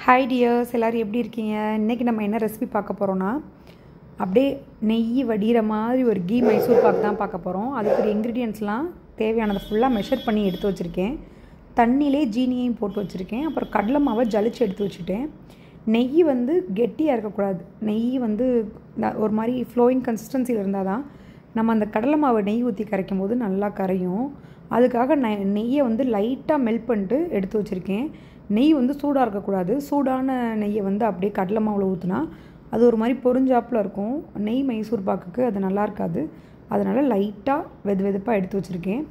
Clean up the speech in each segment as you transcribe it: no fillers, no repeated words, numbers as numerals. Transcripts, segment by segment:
Hi tears, எல்லோரும் எப்படி இருக்கீங்க? இன்றைக்கி நம்ம என்ன ரெசிபி பார்க்க போகிறோன்னா, அப்படியே நெய் வடிகிற மாதிரி ஒரு கீ மைசூர் பாக் தான் பார்க்க போகிறோம். அதுக்கு இன்க்ரீடியன்ட்ஸ்லாம் தேவையானதை ஃபுல்லாக மெஷர் பண்ணி எடுத்து வச்சுருக்கேன். தண்ணியிலே ஜீனியையும் போட்டு வச்சுருக்கேன். அப்புறம் கடலை மாவை ஜலிச்சு எடுத்து வச்சுட்டேன். நெய் வந்து கெட்டியாக இருக்கக்கூடாது. நெய் வந்து ஒரு மாதிரி ஃப்ளோயிங் கன்சிஸ்டன்சியில் இருந்தால் தான் நம்ம அந்த கடலை மாவை நெய் ஊற்றி கரைக்கும் போது நல்லா கரையும். அதுக்காக நெய்யை வந்து லைட்டாக மெல்ட் பண்ணிட்டு எடுத்து வச்சுருக்கேன். நெய் வந்து சூடாக இருக்கக்கூடாது. சூடான நெய்யை வந்து அப்படியே கடலை மாவில் ஊற்றினா அது ஒரு மாதிரி பொரிஞ்சாப்பில் இருக்கும். நெய் மைசூர் பாக்குக்கு அது நல்லா இருக்காது. அதனால் லைட்டாக வெதுப்பாக எடுத்து வச்சுருக்கேன்.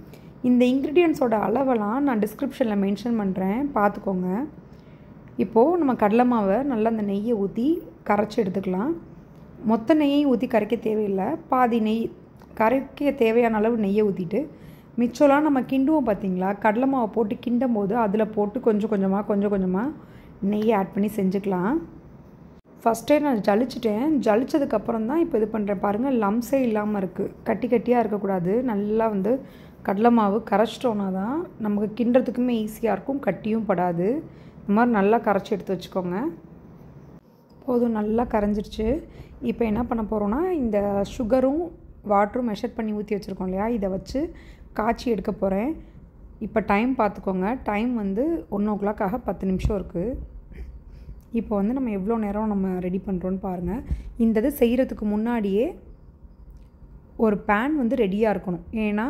இந்த இன்க்ரீடியன்ஸோட அளவெல்லாம் நான் டிஸ்கிரிப்ஷனில் மென்ஷன் பண்ணுறேன், பார்த்துக்கோங்க. இப்போது நம்ம கடலை மாவை நல்லா அந்த நெய்யை ஊற்றி கரைச்சி எடுத்துக்கலாம். மொத்த நெய்யையும் ஊற்றி கரைக்க தேவையில்லை. பாதி நெய் கரைக்க தேவையான அளவு நெய்யை ஊற்றிட்டு மிச்சம்லாம் நம்ம கிண்டுவோம் பார்த்திங்களா, கடலை மாவை போட்டு கிண்டும் போது அதில் போட்டு கொஞ்சம் கொஞ்சமாக நெய்யை ஆட் பண்ணி செஞ்சுக்கலாம். ஃபஸ்ட்டே நான் ஜலிச்சிட்டேன். ஜலிச்சதுக்கப்புறம் தான் இப்போ இது பண்ணுறேன். பாருங்கள், லம்ஸே இல்லாமல் இருக்குது. கட்டியாக இருக்கக்கூடாது. நல்லா வந்து கடலை மாவு கரைச்சிட்டோன்னா தான் நமக்கு கிண்டுறதுக்குமே ஈஸியாக இருக்கும், கட்டியும் படாது. இந்த மாதிரி நல்லா கரைச்சி எடுத்து வச்சுக்கோங்க. போதும், நல்லா கரைஞ்சிருச்சு. இப்போ என்ன பண்ண போகிறோன்னா, இந்த சுகரும் வாட்டரும் மெஷர் பண்ணி ஊற்றி வச்சுருக்கோம் இல்லையா, இதை வச்சு காய்ச்சி எடுக்க போகிறேன். இப்போ டைம் பார்த்துக்கோங்க. டைம் வந்து 1 o'clock 10 நிமிஷம் இருக்குது. இப்போ வந்து நம்ம எவ்வளோ நேரம் நம்ம ரெடி பண்ணுறோன்னு பாருங்கள். இந்த இது செய்கிறதுக்கு முன்னாடியே ஒரு பேன் வந்து ரெடியாக இருக்கணும். ஏன்னா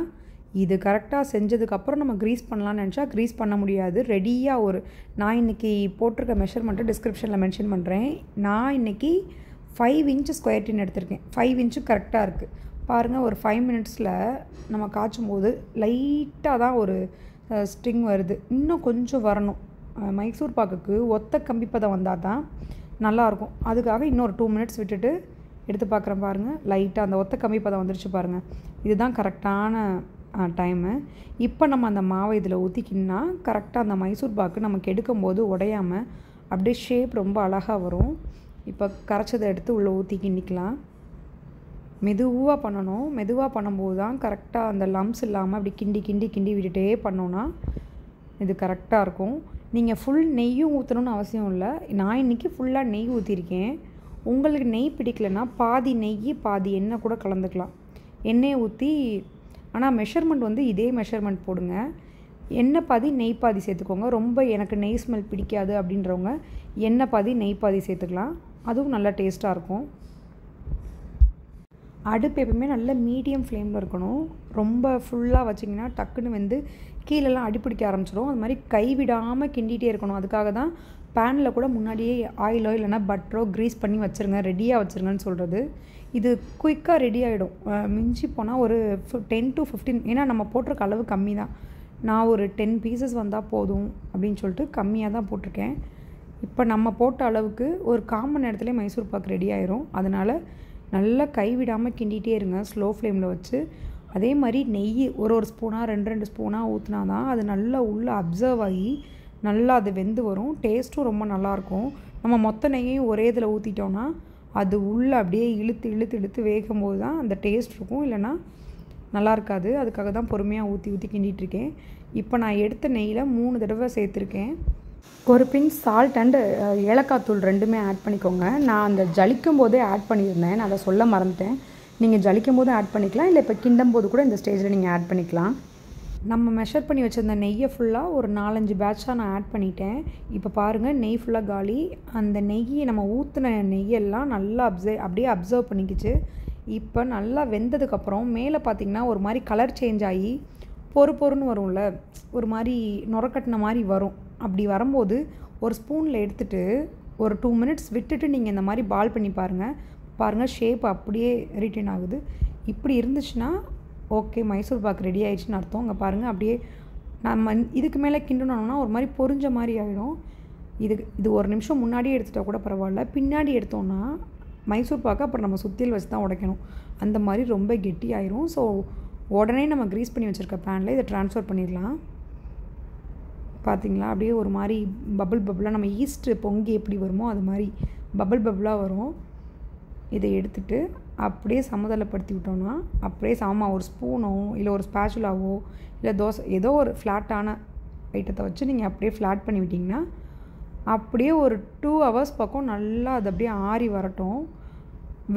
இது கரெக்டாக செஞ்சதுக்கப்புறம் நம்ம க்ரீஸ் பண்ணலான்னு நினச்சா க்ரீஸ் பண்ண முடியாது. ரெடியாக நான் இன்றைக்கி போட்டிருக்க மெஷர்மெண்ட்டு டிஸ்கிரிப்ஷனில் மென்ஷன் பண்ணுறேன். நான் இன்றைக்கி 5 inch ஸ்கொயர் டின் எடுத்திருக்கேன். 5 inch கரெக்டாக இருக்குது. பாருங்கள், ஒரு 5 minutesல நம்ம காய்ச்சும் போது லைட்டாக தான் ஒரு ஸ்ட்ரிங் வருது. இன்னும் கொஞ்சம் வரணும். மைசூர் பாக்குக்கு ஒத்த கம்பி பதம் வந்தால் தான் நல்லாயிருக்கும். அதுக்காக இன்னொரு 2 minutes விட்டுட்டு எடுத்து பார்க்குறேன். பாருங்கள், லைட்டாக அந்த ஒத்த கம்பி பதம் வந்துருச்சு பாருங்கள். இதுதான் கரெக்டான டைமு. இப்போ நம்ம அந்த மாவை இதில் ஊற்றிக்கின்னா கரெக்டாக அந்த மைசூர் பாக்கு நமக்கு எடுக்கும்போது உடையாமல் அப்படியே ஷேப் ரொம்ப அழகாக வரும். இப்போ கரைச்சதை எடுத்து உள்ளே ஊற்றி கிண்டிக்கலாம். மெதுவாக பண்ணணும். மெதுவாக பண்ணும்போது தான் கரெக்டாக அந்த லம்ஸ் இல்லாமல் அப்படி கிண்டி விட்டுட்டே பண்ணோன்னா இது கரெக்டாக இருக்கும். நீங்கள் ஃபுல் நெய்யும் ஊற்றணும்னு அவசியம் இல்லை. நான் இன்றைக்கி ஃபுல்லாக நெய் ஊற்றிருக்கேன். உங்களுக்கு நெய் பிடிக்கலன்னா பாதி நெய் பாதி எண்ணெய் கூட கலந்துக்கலாம். எண்ணெயை ஊற்றி, ஆனால் மெஷர்மெண்ட் வந்து இதே மெஷர்மெண்ட் போடுங்க. எண்ணெய் பாதி நெய் பாதி சேர்த்துக்கோங்க. ரொம்ப எனக்கு நெய் ஸ்மெல் பிடிக்காது அப்படின்றவங்க எண்ணெய் பாதி நெய் பாதி சேர்த்துக்கலாம். அதுவும் நல்லா டேஸ்ட்டாக இருக்கும். அடுப்பு எப்பவுமே நல்ல மீடியம் ஃப்ளேமில் இருக்கணும். ரொம்ப ஃபுல்லாக வச்சிங்கன்னா டக்குன்னு வந்து கீழெல்லாம் அடிப்பிடிக்க ஆரம்பிச்சிடும். அது மாதிரி கைவிடாமல் கிண்டிகிட்டே இருக்கணும். அதுக்காக தான் பேனில் கூட முன்னாடியே ஆயிலோ இல்லைனா பட்டரோ க்ரீஸ் பண்ணி வச்சுருங்க, ரெடியாக வச்சுருங்கன்னு சொல்கிறது. இது குயிக்காக ரெடி ஆகிடும். மிஞ்சி போனால் ஒரு 10 to 15, ஏன்னா நம்ம போட்டிருக்க அளவு கம்மி தான். நான் ஒரு 10 pieces வந்தால் போதும் அப்படின்னு சொல்லிட்டு கம்மியாக தான் போட்டிருக்கேன். இப்போ நம்ம போட்ட அளவுக்கு ஒரு 1/4 மணி நேரத்துலேயே மைசூர் பாக் ரெடி ஆயிரும். அதனால் நல்லா கைவிடாமல் கிண்டிகிட்டே இருங்க, ஸ்லோ ஃப்ளேமில் வச்சு. அதே மாதிரி நெய் ஒரு ஸ்பூனாக 2 ஸ்பூனாக ஊற்றினா தான் அது நல்லா உள்ளே அப்சர்வ் ஆகி நல்லா அது வெந்து வரும். டேஸ்ட்டும் ரொம்ப நல்லாயிருக்கும். நம்ம மொத்த நெய்யையும் ஒரே இதில் ஊற்றிட்டோன்னா அது உள்ளே அப்படியே இழுத்து வேகும் போது தான் அந்த டேஸ்ட் இருக்கும், இல்லைன்னா நல்லா இருக்காது. அதுக்காக தான் பொறுமையாக ஊற்றி கிண்டிகிட்ருக்கேன். இப்போ நான் எடுத்த நெய்யில் 3 தடவை சேர்த்துருக்கேன். ஒரு பின் சால்ட் அண்டு ஏலக்காய் தூள் 2மே ஆட் பண்ணிக்கோங்க. நான் அந்த ஜலிக்கும் போதே ஆட் பண்ணியிருந்தேன், நான் அதை சொல்ல மறந்துட்டேன். நீங்கள் ஜலிக்கும் போது ஆட் பண்ணிக்கலாம், இல்லை இப்போ கிண்டும் போது கூட இந்த ஸ்டேஜில் நீங்கள் ஆட் பண்ணிக்கலாம். நம்ம மெஷர் பண்ணி வச்சுருந்த நெய்யை ஃபுல்லாக ஒரு 4-5 பேட்சாக நான் ஆட் பண்ணிட்டேன். இப்போ பாருங்கள், நெய் ஃபுல்லாக காலி. அந்த நெய்யை நம்ம ஊற்றின நெய்யெல்லாம் நல்லா அப்படியே அப்சர்வ் பண்ணிக்கிச்சு. இப்போ நல்லா வெந்ததுக்கப்புறம் மேலே பார்த்திங்கன்னா ஒரு மாதிரி கலர் சேஞ்ச் ஆகி பொறுன்னு வரும்ல, ஒரு மாதிரி நுரக்கட்டின மாதிரி வரும். அப்படி வரும்போது ஒரு ஸ்பூனில் எடுத்துகிட்டு ஒரு 2 minutes விட்டுட்டு நீங்கள் இந்த மாதிரி பால் பண்ணி பாருங்கள் ஷேப் அப்படியே ரிட்டைன் ஆகுது. இப்படி இருந்துச்சுன்னா ஓகே, மைசூர் பாக் ரெடி ஆகிடுச்சின்னு அர்த்தம். அங்கே பாருங்கள், அப்படியே நம்ம இதுக்கு மேலே கிண்டணும்னா ஒரு மாதிரி பொரிஞ்ச மாதிரி ஆகிடும். இது 1 நிமிஷம் முன்னாடியே எடுத்துகிட்டா கூட பரவாயில்ல. பின்னாடி எடுத்தோன்னா மைசூர் பாக்கு அப்புறம் நம்ம சுத்தியில் வச்சு தான் உடைக்கணும். அந்த மாதிரி ரொம்ப கெட்டி ஆயிரும். ஸோ உடனே நம்ம க்ரீஸ் பண்ணி வச்சுருக்க பேனில் இதை ட்ரான்ஸ்ஃபர் பண்ணிடலாம். பார்த்திங்களா, அப்படியே ஒரு மாதிரி பபுளாக நம்ம ஈஸ்ட்டு பொங்கி எப்படி வருமோ அது மாதிரி பபுளாக வரும். இதை எடுத்துகிட்டு அப்படியே சமதளப்படுத்தி விட்டோன்னா அப்படியே சமமாக ஒரு ஸ்பூனோ இல்லை ஒரு ஸ்பேச்சுலாவோ இல்லை தோசை ஏதோ ஒரு ஃப்ளாட்டான ஐட்டத்தை வச்சு நீங்கள் அப்படியே ஃப்ளாட் பண்ணி விட்டிங்கன்னா அப்படியே ஒரு 2 ஹவர்ஸ் பக்கம் நல்லா அது அப்படியே ஆறி வரட்டும்.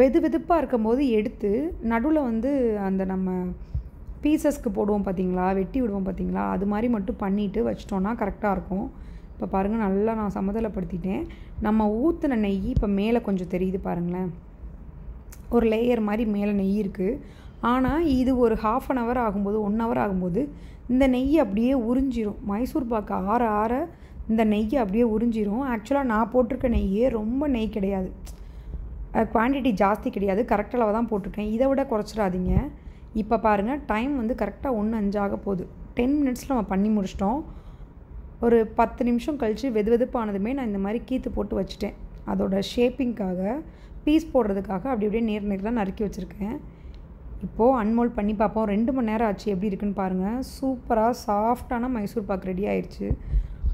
வெதுப்பாக இருக்கும்போது எடுத்து நடுவில் வந்து அந்த நம்ம பீசஸ்க்கு போடுவோம் பார்த்தீங்களா, வெட்டி விடுவோம் பார்த்தீங்களா, அது மாதிரி மட்டும் பண்ணிவிட்டு வச்சிட்டோன்னா கரெக்டாக இருக்கும். இப்போ பாருங்கள், நல்லா நான் சமதளப்படுத்திட்டேன். நம்ம ஊற்றின நெய் இப்போ மேலே கொஞ்சம் தெரியுது பாருங்களேன், ஒரு லேயர் மாதிரி மேலே நெய் இருக்குது. ஆனால் இது ஒரு 1/2 hour ஆகும்போது 1 hour ஆகும்போது இந்த நெய் அப்படியே உறிஞ்சிரும். மைசூர் பாக்கு ஆற ஆற இந்த நெய்யை அப்படியே உறிஞ்சிரும். ஆக்சுவலாக நான் போட்டிருக்க நெய்யே ரொம்ப நெய் கிடையாது, குவான்டிட்டி ஜாஸ்தி கிடையாது, கரெக்ட் அளவு தான் போட்டிருக்கேன். இதை விட குறைச்சிடாதீங்க. இப்போ பாருங்கள், டைம் வந்து கரெக்டாக 1:05 ஆக போகுது. 10 minutesல நம்ம பண்ணி முடிச்சிட்டோம். ஒரு 10 நிமிஷம் கழித்து வெதுப்பானதுமே நான் இந்த மாதிரி கீத்து போட்டு வச்சுட்டேன். அதோட ஷேப்பிங்காக, பீஸ் போடுறதுக்காக அப்படி அப்படியே நேராக நறுக்கி வச்சுருக்கேன். இப்போது அன்மோல்ட் பண்ணி பார்ப்போம். 2 மணி நேரம் ஆச்சு, எப்படி இருக்குன்னு பாருங்கள். சூப்பராக சாஃப்டான மைசூர் பாக்கு ரெடி ஆயிடுச்சு.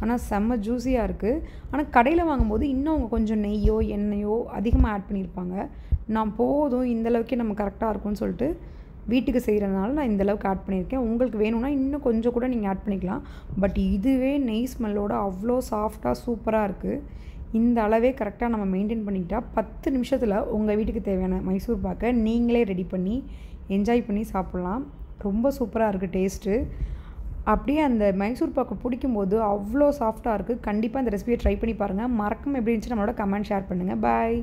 ஆனால் செம்ம ஜூஸியாக இருக்குது. ஆனால் கடையில் வாங்கும்போது இன்னும் அவங்க கொஞ்சம் நெய்யோ எண்ணெயோ அதிகமாக ஆட் பண்ணியிருப்பாங்க. நான் போதும் இந்தளவுக்கே நம்ம கரெக்டாக இருக்கும்னு சொல்லிட்டு வீட்டுக்கு செய்கிறதுனால நான் இந்தளவுக்கு ஆட் பண்ணியிருக்கேன். உங்களுக்கு வேணும்னா இன்னும் கொஞ்சம் கூட நீங்கள் ஆட் பண்ணிக்கலாம். பட் இதுவே நெய் ஸ்மெல்லோட அவ்வளோ சாஃப்டாக சூப்பராக இருக்குது. இந்த அளவே கரெக்டாக நம்ம மெயின்டைன் பண்ணிக்கிட்டால் 10 நிமிஷத்தில் உங்கள் வீட்டுக்கு தேவையான மைசூர் பாக்கை நீங்களே ரெடி பண்ணி என்ஜாய் பண்ணி சாப்பிட்லாம். ரொம்ப சூப்பராக இருக்குது டேஸ்ட்டு. அப்படியே அந்த மைசூர் பாக்கு பிடிக்கும்போது அவ்வளோ சாஃப்டாக இருக்குது. கண்டிப்பாக இந்த ரெசிபியை ட்ரை பண்ணி பாருங்கள். மறக்காம எப்படி இருந்துச்சு நம்மளோட கமெண்ட் ஷேர் பண்ணுங்கள். பாய்.